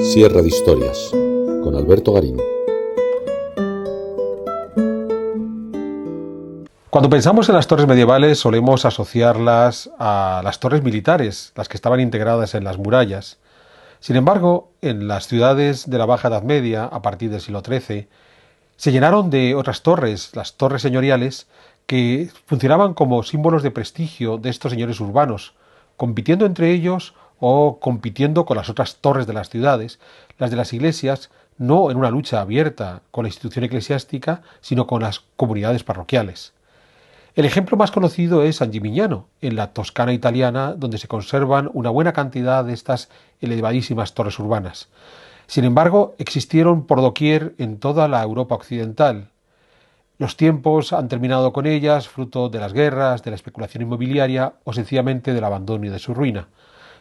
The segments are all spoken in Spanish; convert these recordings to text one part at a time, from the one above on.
Sierra de Historias, con Alberto Garín. Cuando pensamos en las torres medievales solemos asociarlas a las torres militares, las que estaban integradas en las murallas. Sin embargo, en las ciudades de la Baja Edad Media, a partir del siglo XIII, se llenaron de otras torres, las torres señoriales, que funcionaban como símbolos de prestigio de estos señores urbanos, compitiendo entre ellos o compitiendo con las otras torres de las ciudades, las de las iglesias, no en una lucha abierta con la institución eclesiástica, sino con las comunidades parroquiales. El ejemplo más conocido es San Gimignano, en la Toscana italiana, donde se conservan una buena cantidad de estas elevadísimas torres urbanas. Sin embargo, existieron por doquier en toda la Europa occidental. Los tiempos han terminado con ellas, fruto de las guerras, de la especulación inmobiliaria o sencillamente del abandono y de su ruina.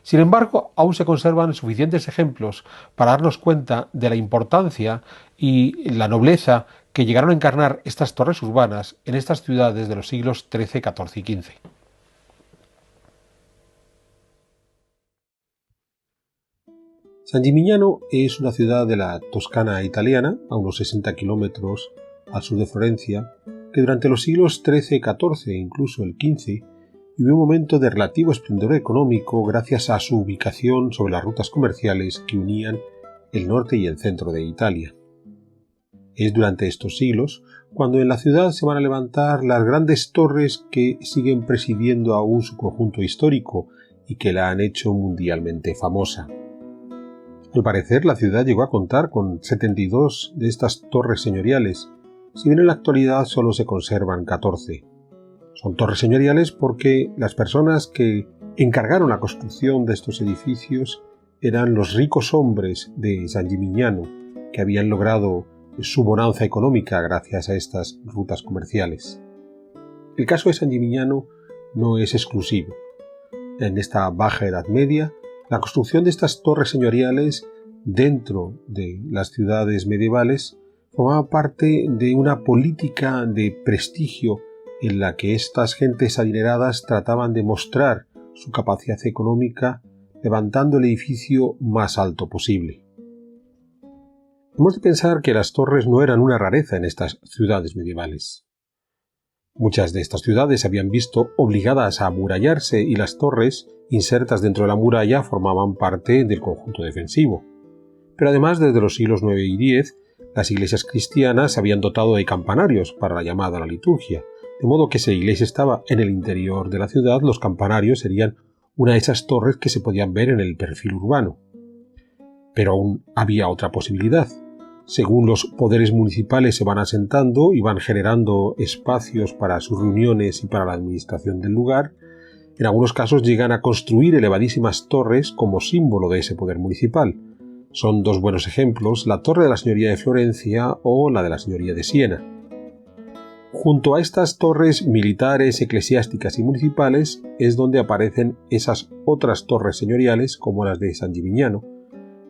Sin embargo, aún se conservan suficientes ejemplos para darnos cuenta de la importancia y la nobleza que llegaron a encarnar estas torres urbanas en estas ciudades de los siglos XIII, XIV y XV. San Gimignano es una ciudad de la Toscana italiana, a unos 60 kilómetros al sur de Florencia, que durante los siglos XIII, XIV e incluso el XV vivió un momento de relativo esplendor económico gracias a su ubicación sobre las rutas comerciales que unían el norte y el centro de Italia. Es durante estos siglos cuando en la ciudad se van a levantar las grandes torres que siguen presidiendo aún su conjunto histórico y que la han hecho mundialmente famosa. Al parecer, la ciudad llegó a contar con 72 de estas torres señoriales, si bien en la actualidad solo se conservan 14. Son torres señoriales porque las personas que encargaron la construcción de estos edificios eran los ricos hombres de San Gimignano, que habían logrado su bonanza económica gracias a estas rutas comerciales. El caso de San Gimignano no es exclusivo. En esta Baja Edad Media, la construcción de estas torres señoriales dentro de las ciudades medievales formaba parte de una política de prestigio en la que estas gentes adineradas trataban de mostrar su capacidad económica levantando el edificio más alto posible. Hemos de pensar que las torres no eran una rareza en estas ciudades medievales. Muchas de estas ciudades se habían visto obligadas a amurallarse y las torres, insertas dentro de la muralla, formaban parte del conjunto defensivo. Pero además, desde los siglos IX y X, las iglesias cristianas se habían dotado de campanarios para la llamada a la liturgia, de modo que si la iglesia estaba en el interior de la ciudad, los campanarios serían una de esas torres que se podían ver en el perfil urbano. Pero aún había otra posibilidad. Según los poderes municipales se van asentando y van generando espacios para sus reuniones y para la administración del lugar, en algunos casos llegan a construir elevadísimas torres como símbolo de ese poder municipal. Son dos buenos ejemplos, la Torre de la Señoría de Florencia o la de la Señoría de Siena. Junto a estas torres militares, eclesiásticas y municipales es donde aparecen esas otras torres señoriales como las de San Gimignano,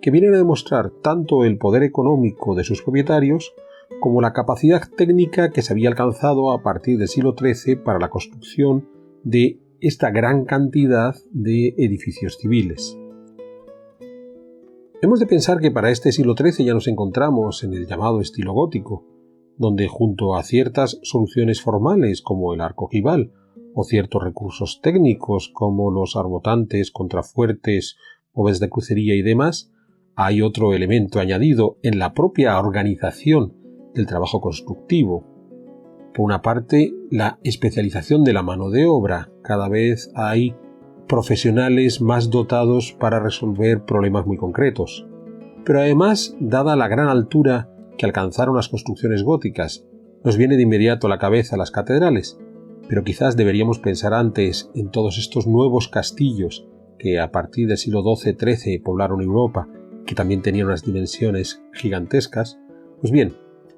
que vienen a demostrar tanto el poder económico de sus propietarios como la capacidad técnica que se había alcanzado a partir del siglo XIII para la construcción de esta gran cantidad de edificios civiles. Hemos de pensar que para este siglo XIII ya nos encontramos en el llamado estilo gótico, donde junto a ciertas soluciones formales como el arco ojival o ciertos recursos técnicos como los arbotantes, contrafuertes, bóvedas de crucería y demás, hay otro elemento añadido en la propia organización del trabajo constructivo. Por una parte, la especialización de la mano de obra. Cada vez hay profesionales más dotados para resolver problemas muy concretos. Pero además, dada la gran altura que alcanzaron las construcciones góticas, nos viene de inmediato a la cabeza las catedrales, pero quizás deberíamos pensar antes en todos estos nuevos castillos que a partir del siglo XII-XIII poblaron Europa, que también tenían unas dimensiones gigantescas. Pues bien,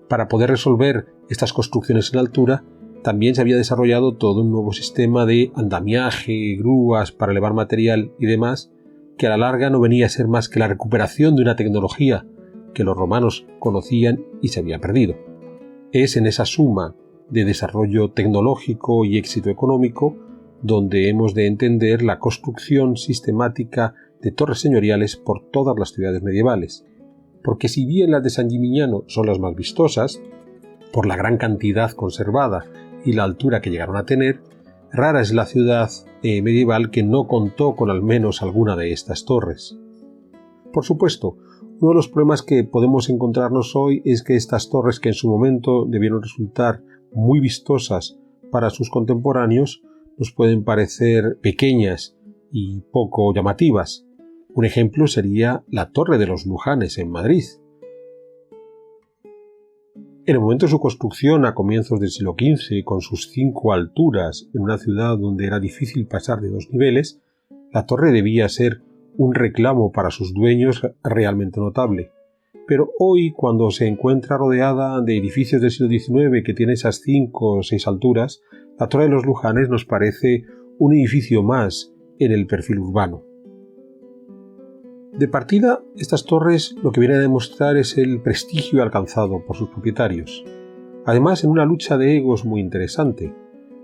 para poder resolver estas construcciones en altura, también se había desarrollado todo un nuevo sistema de andamiaje, grúas para elevar material y demás, que a la larga no venía a ser más que la recuperación de una tecnología que los romanos conocían y se había perdido. Es en esa suma de desarrollo tecnológico y éxito económico donde hemos de entender la construcción sistemática de torres señoriales por todas las ciudades medievales, porque si bien las de San Gimignano son las más vistosas, por la gran cantidad conservada y la altura que llegaron a tener, rara es la ciudad medieval que no contó con al menos alguna de estas torres. Por supuesto, uno de los problemas que podemos encontrarnos hoy es que estas torres, que en su momento debieron resultar muy vistosas para sus contemporáneos, nos pueden parecer pequeñas y poco llamativas. Un ejemplo sería la Torre de los Lujanes en Madrid. En el momento de su construcción a comienzos del siglo XV, con sus 5 alturas en una ciudad donde era difícil pasar de 2 niveles, la torre debía ser un reclamo para sus dueños realmente notable. Pero hoy, cuando se encuentra rodeada de edificios del siglo XIX que tienen esas 5 o 6 alturas, la Torre de los Lujanes nos parece un edificio más en el perfil urbano. De partida, estas torres lo que vienen a demostrar es el prestigio alcanzado por sus propietarios. Además, en una lucha de egos muy interesante,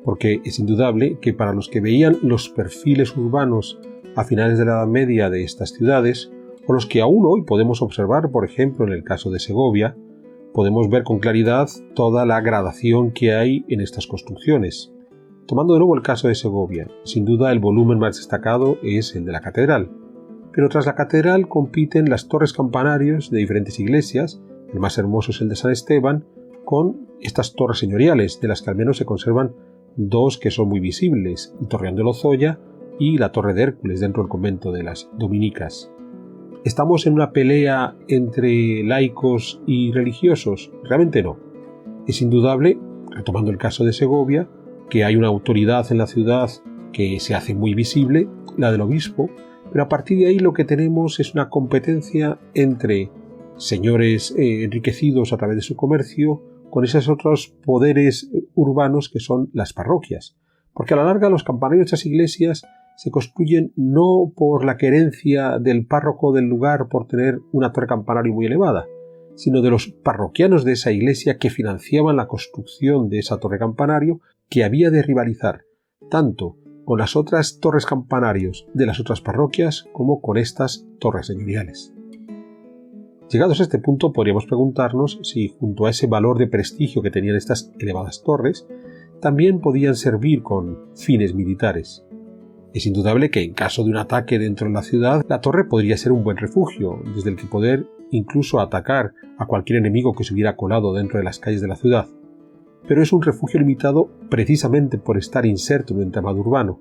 porque es indudable que para los que veían los perfiles urbanos a finales de la Edad Media de estas ciudades, o los que aún hoy podemos observar, por ejemplo, en el caso de Segovia, podemos ver con claridad toda la gradación que hay en estas construcciones. Tomando de nuevo el caso de Segovia, sin duda el volumen más destacado es el de la catedral. Pero tras la catedral compiten las torres campanarios de diferentes iglesias, el más hermoso es el de San Esteban, con estas torres señoriales, de las que al menos se conservan 2 que son muy visibles, el Torreón de Lozoya y la Torre de Hércules dentro del convento de las Dominicas. ¿Estamos en una pelea entre laicos y religiosos? Realmente no. Es indudable, retomando el caso de Segovia, que hay una autoridad en la ciudad que se hace muy visible, la del obispo, pero a partir de ahí lo que tenemos es una competencia entre señores enriquecidos a través de su comercio con esos otros poderes urbanos que son las parroquias. Porque a la larga los campanarios de estas iglesias se construyen no por la querencia del párroco del lugar por tener una torre campanario muy elevada, sino de los parroquianos de esa iglesia que financiaban la construcción de esa torre campanario, que había de rivalizar tanto con las otras torres campanarios de las otras parroquias como con estas torres señoriales. Llegados a este punto, podríamos preguntarnos si, junto a ese valor de prestigio que tenían estas elevadas torres, también podían servir con fines militares. Es indudable que en caso de un ataque dentro de la ciudad, la torre podría ser un buen refugio, desde el que poder incluso atacar a cualquier enemigo que se hubiera colado dentro de las calles de la ciudad. Pero es un refugio limitado precisamente por estar inserto en un entramado urbano.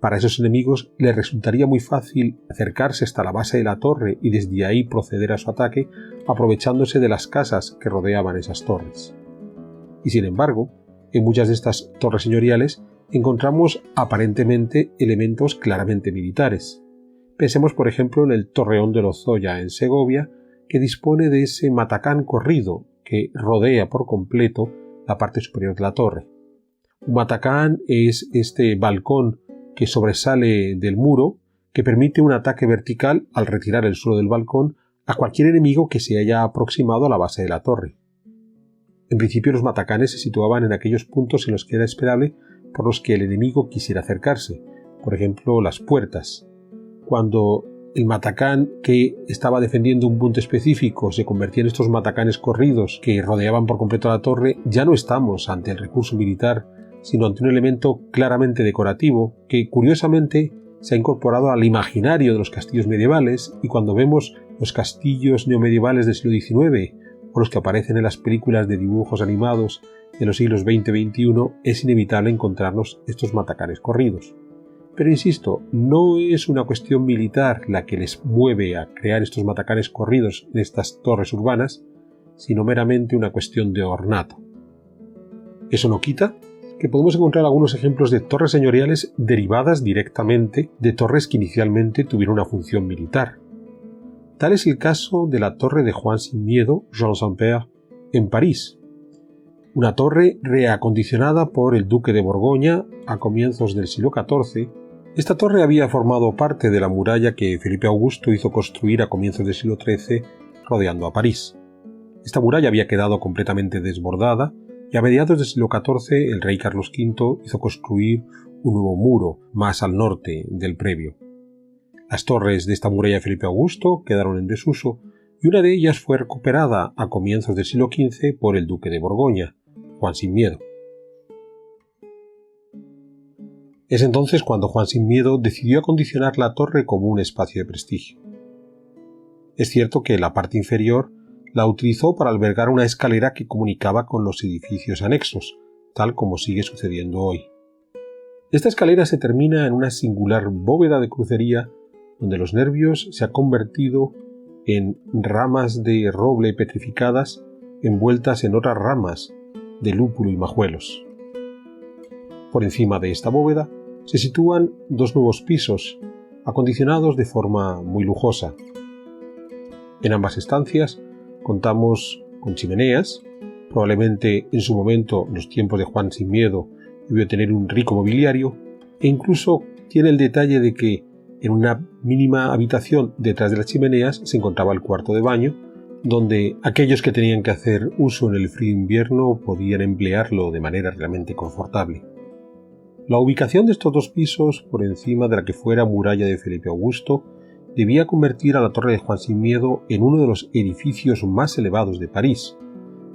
Para esos enemigos les resultaría muy fácil acercarse hasta la base de la torre y desde ahí proceder a su ataque, aprovechándose de las casas que rodeaban esas torres. Y sin embargo, en muchas de estas torres señoriales encontramos aparentemente elementos claramente militares. Pensemos, por ejemplo, en el Torreón de Lozoya en Segovia, que dispone de ese matacán corrido que rodea por completo la parte superior de la torre. Un matacán es este balcón que sobresale del muro, que permite un ataque vertical al retirar el suelo del balcón a cualquier enemigo que se haya aproximado a la base de la torre. En principio, los matacanes se situaban en aquellos puntos en los que era esperable por los que el enemigo quisiera acercarse, por ejemplo, las puertas. Cuando el matacán que estaba defendiendo un punto específico se convertía en estos matacanes corridos que rodeaban por completo la torre, ya no estamos ante el recurso militar, sino ante un elemento claramente decorativo que, curiosamente, se ha incorporado al imaginario de los castillos medievales, y cuando vemos los castillos neomedievales del siglo XIX o los que aparecen en las películas de dibujos animados de los siglos XX y XXI, es inevitable encontrarnos estos matacanes corridos. Pero insisto, no es una cuestión militar la que les mueve a crear estos matacanes corridos en estas torres urbanas, sino meramente una cuestión de ornato. Eso no quita que podemos encontrar algunos ejemplos de torres señoriales derivadas directamente de torres que inicialmente tuvieron una función militar. Tal es el caso de la Torre de Juan sin Miedo, Jean Saint-Père, en París. Una torre reacondicionada por el duque de Borgoña a comienzos del siglo XIV. Esta torre había formado parte de la muralla que Felipe Augusto hizo construir a comienzos del siglo XIII rodeando a París. Esta muralla había quedado completamente desbordada y a mediados del siglo XIV el rey Carlos V hizo construir un nuevo muro más al norte del previo. Las torres de esta muralla de Felipe Augusto quedaron en desuso y una de ellas fue recuperada a comienzos del siglo XV por el duque de Borgoña, Juan Sin Miedo. Es entonces cuando Juan Sin Miedo decidió acondicionar la torre como un espacio de prestigio. Es cierto que la parte inferior la utilizó para albergar una escalera que comunicaba con los edificios anexos, tal como sigue sucediendo hoy. Esta escalera se termina en una singular bóveda de crucería donde los nervios se han convertido en ramas de roble petrificadas envueltas en otras ramas de lúpulo y majuelos. Por encima de esta bóveda se sitúan dos nuevos pisos, acondicionados de forma muy lujosa. En ambas estancias contamos con chimeneas, probablemente en su momento, en los tiempos de Juan Sin Miedo, debió tener un rico mobiliario, e incluso tiene el detalle de que en una mínima habitación detrás de las chimeneas se encontraba el cuarto de baño, donde aquellos que tenían que hacer uso en el frío invierno podían emplearlo de manera realmente confortable. La ubicación de estos dos pisos, por encima de la que fuera muralla de Felipe Augusto, debía convertir a la Torre de Juan Sin Miedo en uno de los edificios más elevados de París,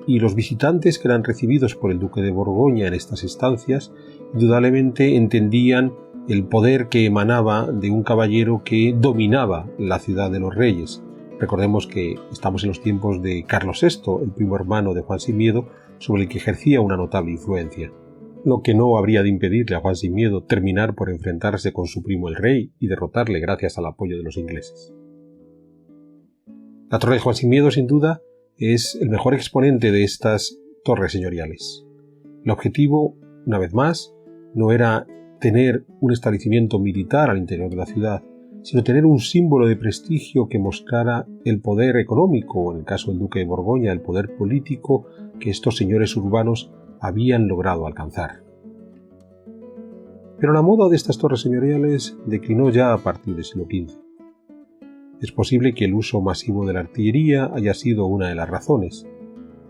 y los visitantes que eran recibidos por el duque de Borgoña en estas estancias indudablemente entendían el poder que emanaba de un caballero que dominaba la ciudad de los reyes. Recordemos que estamos en los tiempos de Carlos VI, el primo hermano de Juan Sin Miedo, sobre el que ejercía una notable influencia, lo que no habría de impedirle a Juan Sin Miedo terminar por enfrentarse con su primo el rey y derrotarle gracias al apoyo de los ingleses. La Torre de Juan Sin Miedo, sin duda, es el mejor exponente de estas torres señoriales. El objetivo, una vez más, no era tener un establecimiento militar al interior de la ciudad, sino tener un símbolo de prestigio que mostrara el poder económico, o en el caso del duque de Borgoña, el poder político que estos señores urbanos habían logrado alcanzar. Pero la moda de estas torres señoriales declinó ya a partir del siglo XV. Es posible que el uso masivo de la artillería haya sido una de las razones.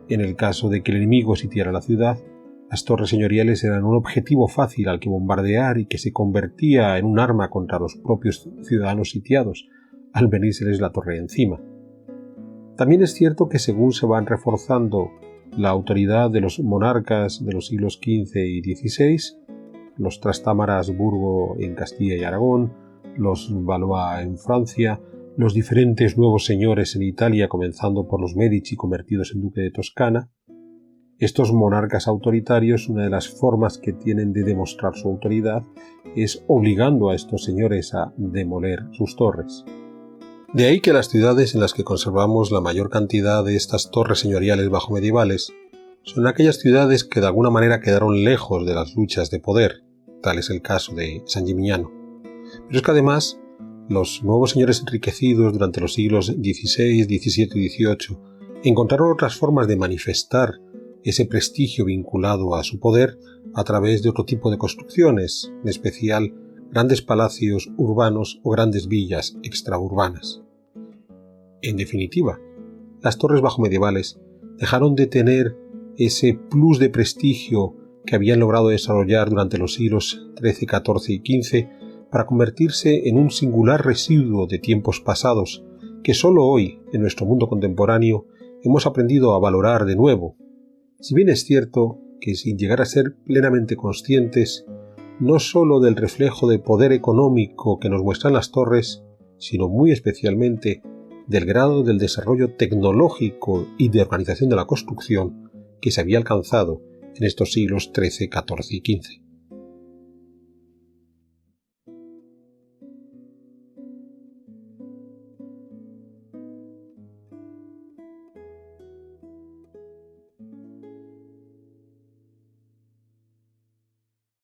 En el caso de que el enemigo sitiara la ciudad, las torres señoriales eran un objetivo fácil al que bombardear y que se convertía en un arma contra los propios ciudadanos sitiados, al venírseles la torre encima. También es cierto que según se van reforzando la autoridad de los monarcas de los siglos XV y XVI, los Trastámara Habsburgo en Castilla y Aragón, los Valois en Francia, los diferentes nuevos señores en Italia, comenzando por los Medici convertidos en duque de Toscana, estos monarcas autoritarios, una de las formas que tienen de demostrar su autoridad es obligando a estos señores a demoler sus torres. De ahí que las ciudades en las que conservamos la mayor cantidad de estas torres señoriales bajomedievales son aquellas ciudades que de alguna manera quedaron lejos de las luchas de poder, tal es el caso de San Gimignano. Pero es que además los nuevos señores enriquecidos durante los siglos XVI, XVII y XVIII encontraron otras formas de manifestar ese prestigio vinculado a su poder a través de otro tipo de construcciones, en especial grandes palacios urbanos o grandes villas extraurbanas. En definitiva, las torres bajomedievales dejaron de tener ese plus de prestigio que habían logrado desarrollar durante los siglos XIII, XIV y XV para convertirse en un singular residuo de tiempos pasados que solo hoy, en nuestro mundo contemporáneo, hemos aprendido a valorar de nuevo. Si bien es cierto que sin llegar a ser plenamente conscientes no sólo del reflejo de poder económico que nos muestran las torres, sino muy especialmente del grado del desarrollo tecnológico y de organización de la construcción que se había alcanzado en estos siglos XIII, XIV y XV.